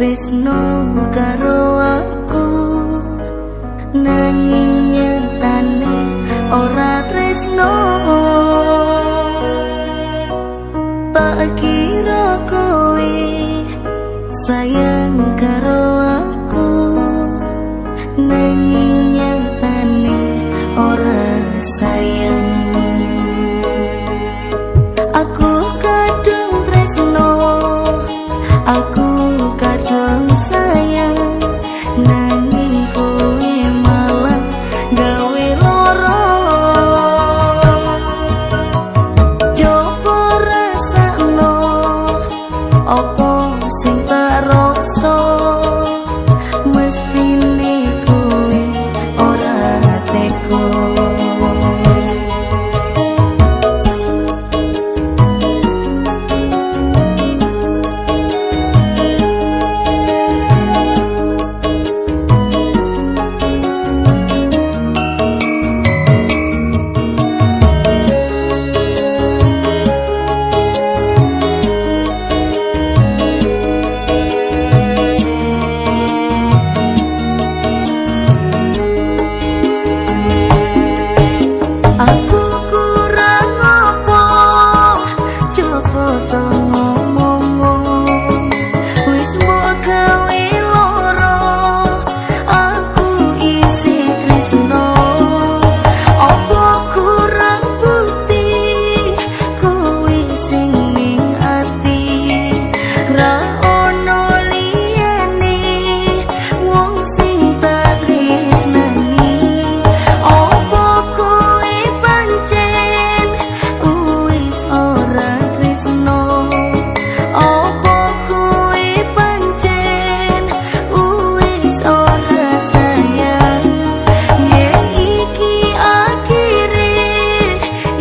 tresno karo aku, nanging nyatane ora tresno. Tak kira kowe sayang karo aku, nanging nyatane ora sayang. Aku kadung tresno, aku kadung sayang, nanging kowe malah gawe loro. Coba rasakno opo sing tak rasa, mestine kowe ora teko. Aku kurang apa, coba to ngomong, wis mbok gawe loro, aku isih tresno. Apa kurang bukti, kowe sing ning ati, ra ono liyane wong sing tak tresnani. Apa kowe pancen wis ora tresno, apa kowe pancen wis ora sayang. Yen iki akhire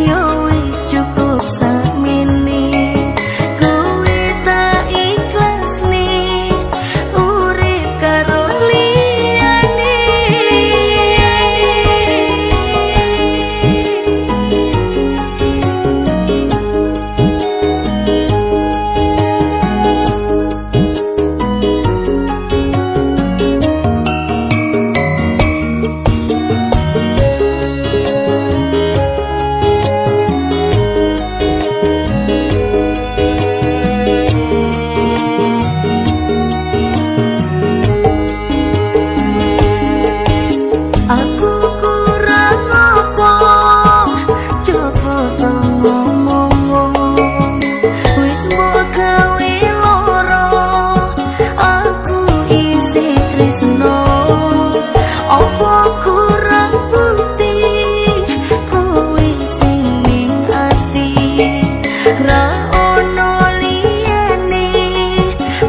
yo wis cukup sakmene, kowe tak ikhlasne urip karo liyane. Aku kurang apa, coba to ngomong, wis mbok gawe loro, aku isih tresno. Apa kurang bukti, kowe sing ning ati, ra ono liyane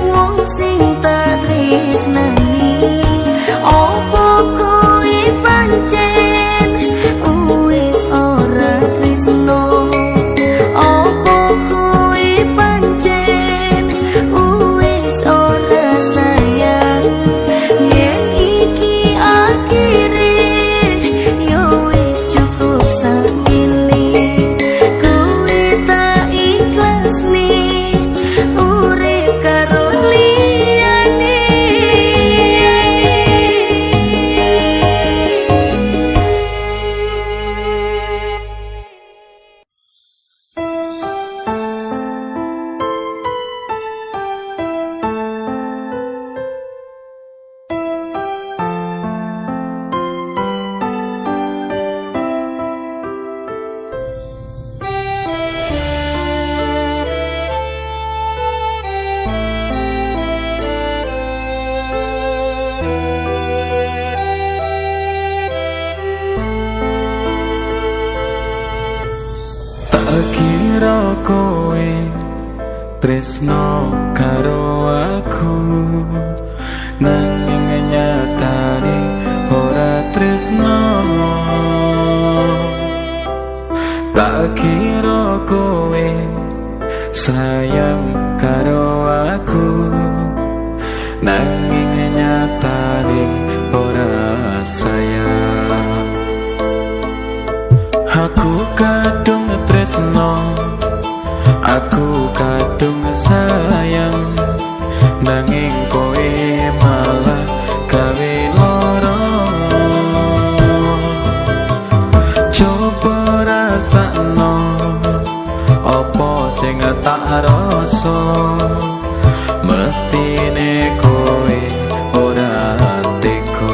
wong sing tak tresnani. Apa kowe pancen wis ora tresno, apa kowe pancen wis ora sayang. Yen iki akhire yo wis cukup sakmene, kowe tak ikhlasne urip karo liyane. Tak kira kowe tresno karo aku, nanging nyatane ora tresno. Tak kira kowe sayang karo aku, nanging nyatane ora sayang. Aku kadung tresno, aku kadung sayang, nanging kowe sing tak rasa mestine kowe ora tega.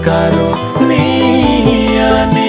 Karo liyane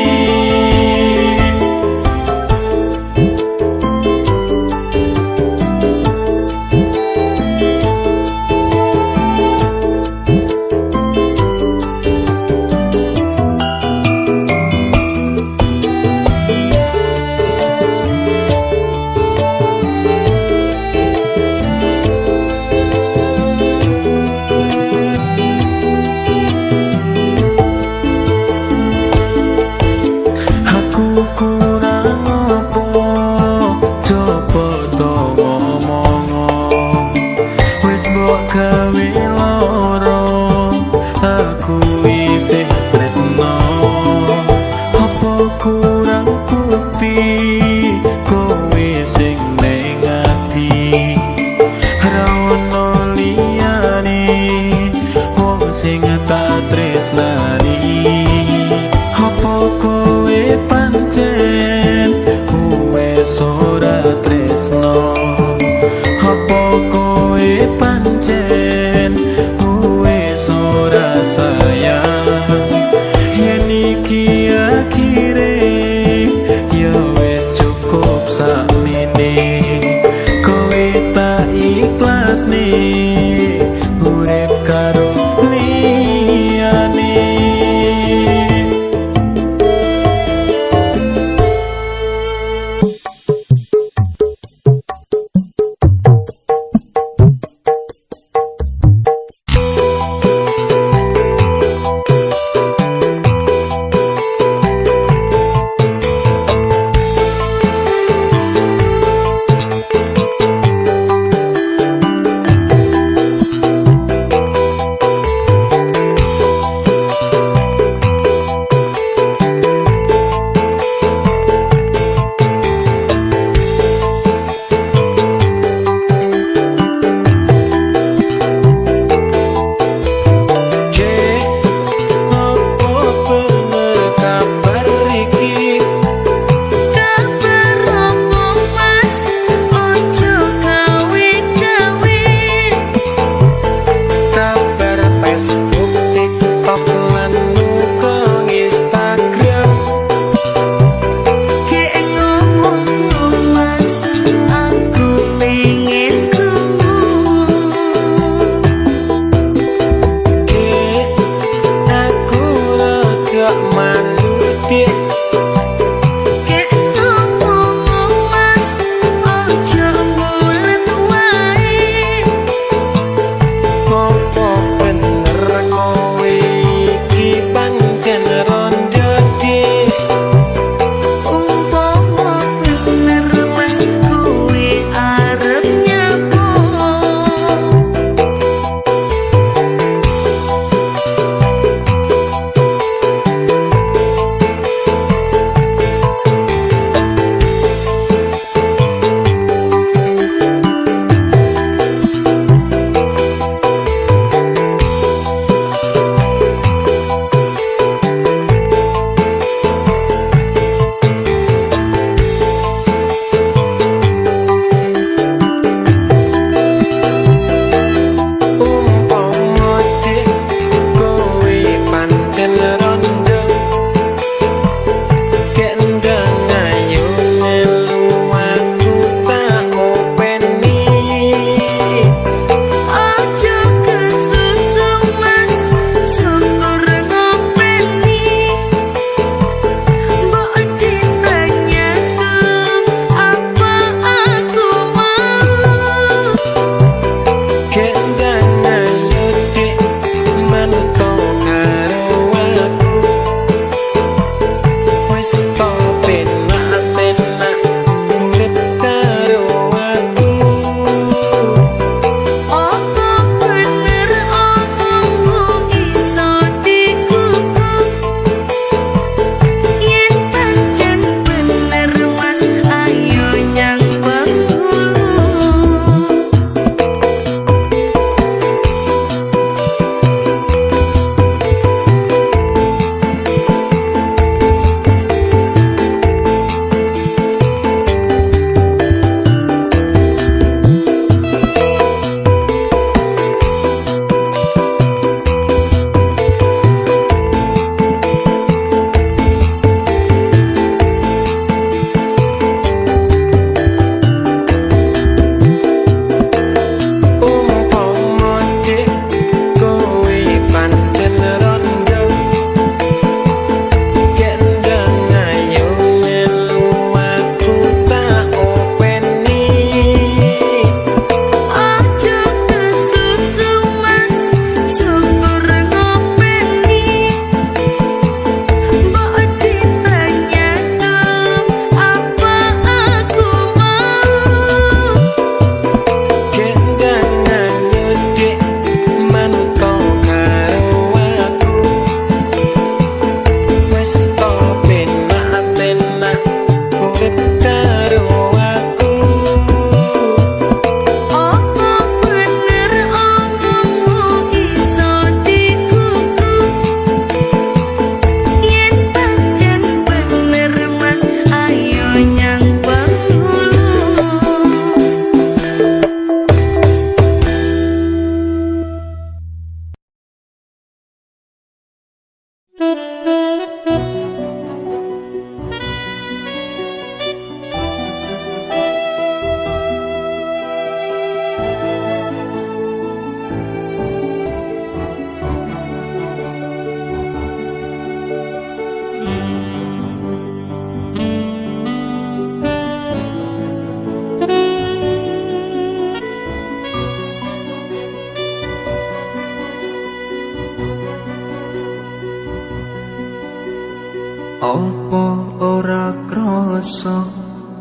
Opo ora krasa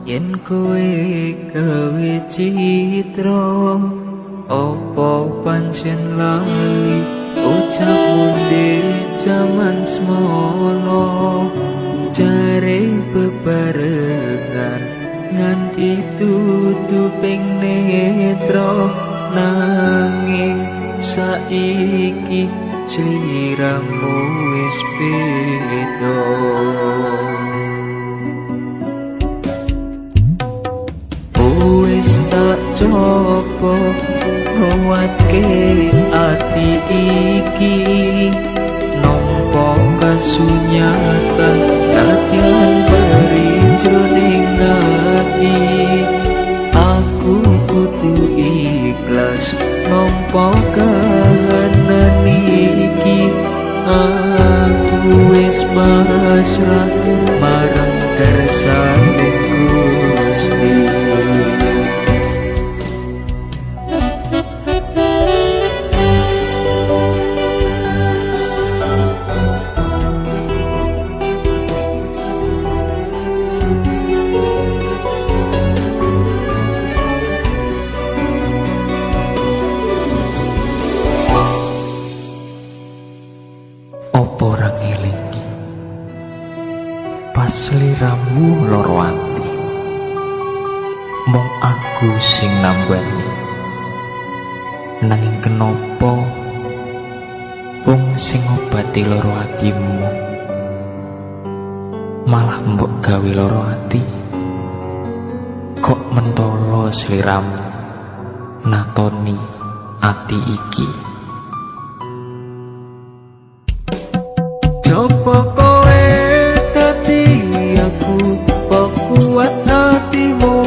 yen kowe gawe citra, opo pancen lali ucapmu di jaman semono. Jare bebarengan nganti dudu ping netra, nanging saiki sliramu wis beda. Wis tak coba nguatke ati iki, nampa kasunyatan latihan beri jroning ati. Aku kudu ikhlas nampa kahanan iki. Aku wis pasrah marang kersane Gusti. Opo ora ngelingi pas sliramu loro ati, mung aku sing nambani. Nanging kenapa wong sing ngobati loro atimu malah mbok gawe loro ati? Kok mentolo sliramu natoni ati iki? Coba kowe dadi aku, kuat hatimu,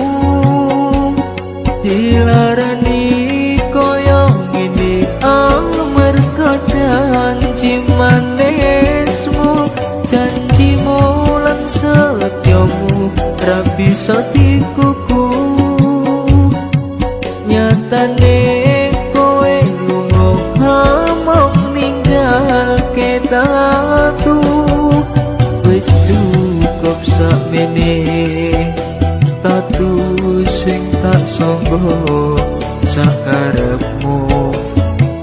dilarani koyo ngene amarga janji manismu. Janjimu lan setyamu ra bisa dikuku, nyatane kowe lunga hamong ninggalke tatu. Wis cukup sakmene tatu sing tak sangga sakarepmu,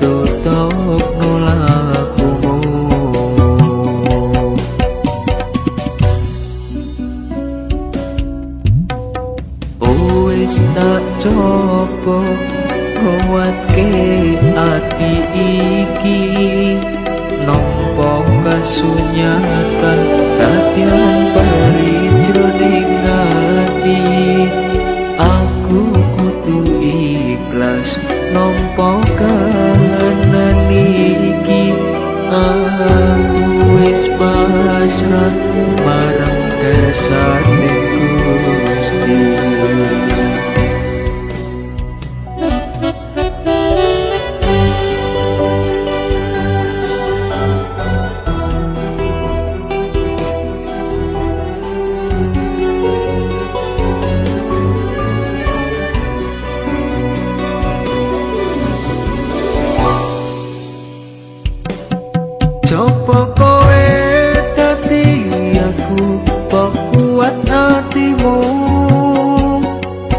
tutup nolakumu. Wis tak coba nguatke ati iki, nampa kasunyatan latihan beri jroning ati. Aku kudu ikhlas nampa kahanan iki. Aku wis pasrah marang kersane Gusti. Coba kowe dadi aku, kuat hatimu,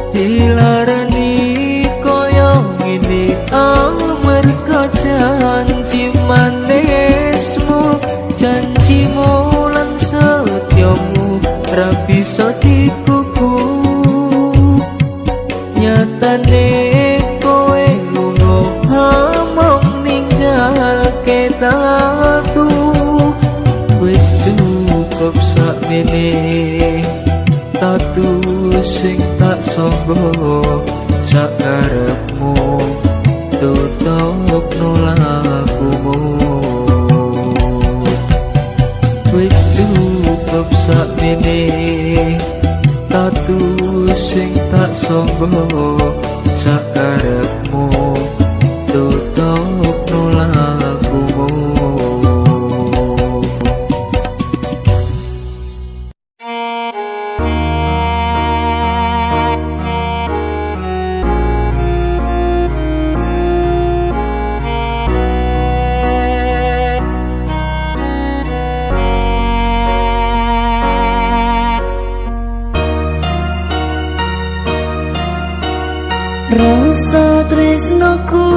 dilarani koyo ngene amarga janji manismu. Janjimu lan setyamu ra bisa dikuku, nyatane kowe lunga hamong ninggalke tatu. Wis cukup sakmene tatu sing tak sangga sakarepmu, tutup nolakumu. Wis cukup sakmene tatu sing tak sangga sakarepmu, tutup nolakumu. tresnoku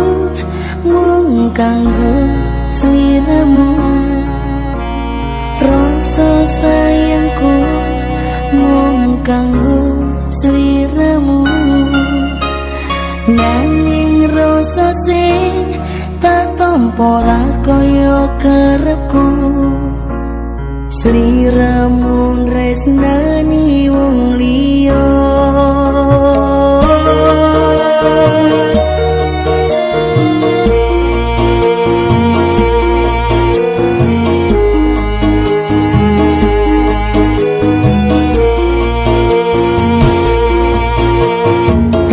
mung kanggo sliramu, rasa sayangku mung kanggo sliramu, nanging rasa sing tak tampa kaya karepku. Sliramu tresnani wong liya.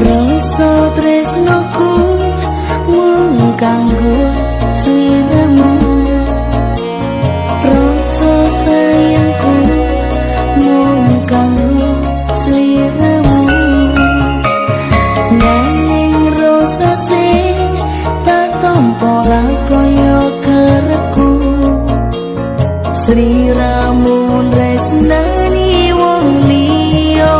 Rasa tresnoku mung kanggo sliramu, rasa sayangku mung kanggo sliramu, nanging rasa sing tak tampa kaya karepku. Sliramu tresnani wong liya.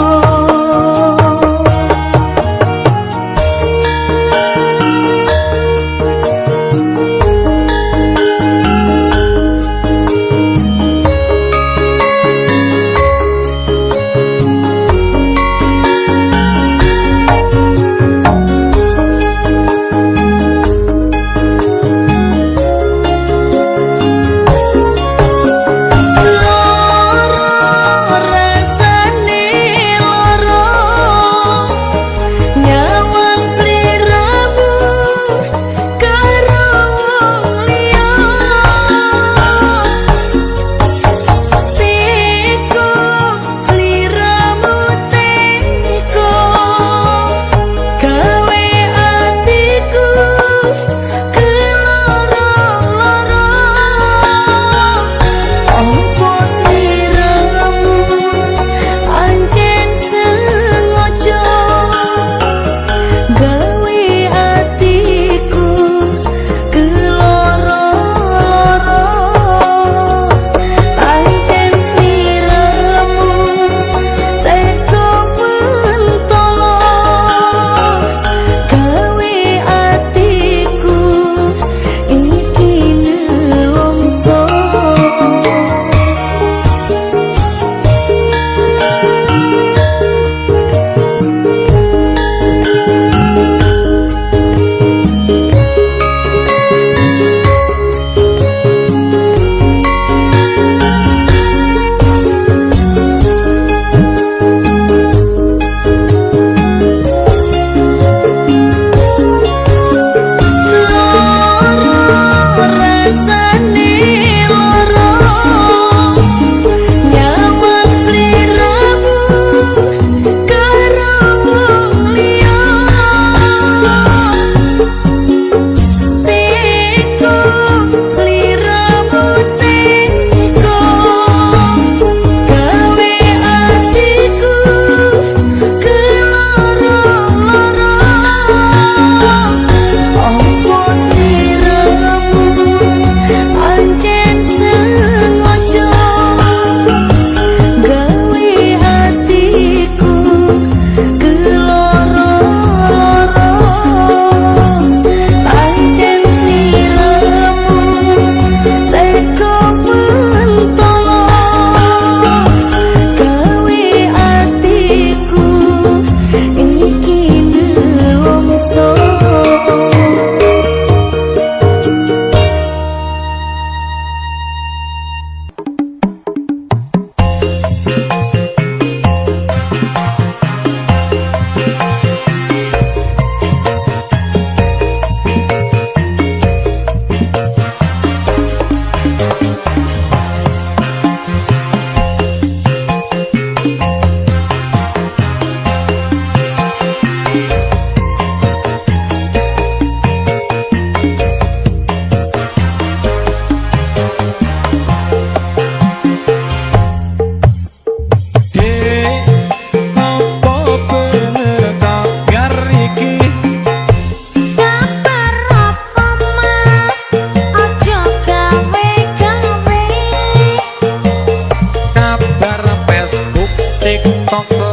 TikTok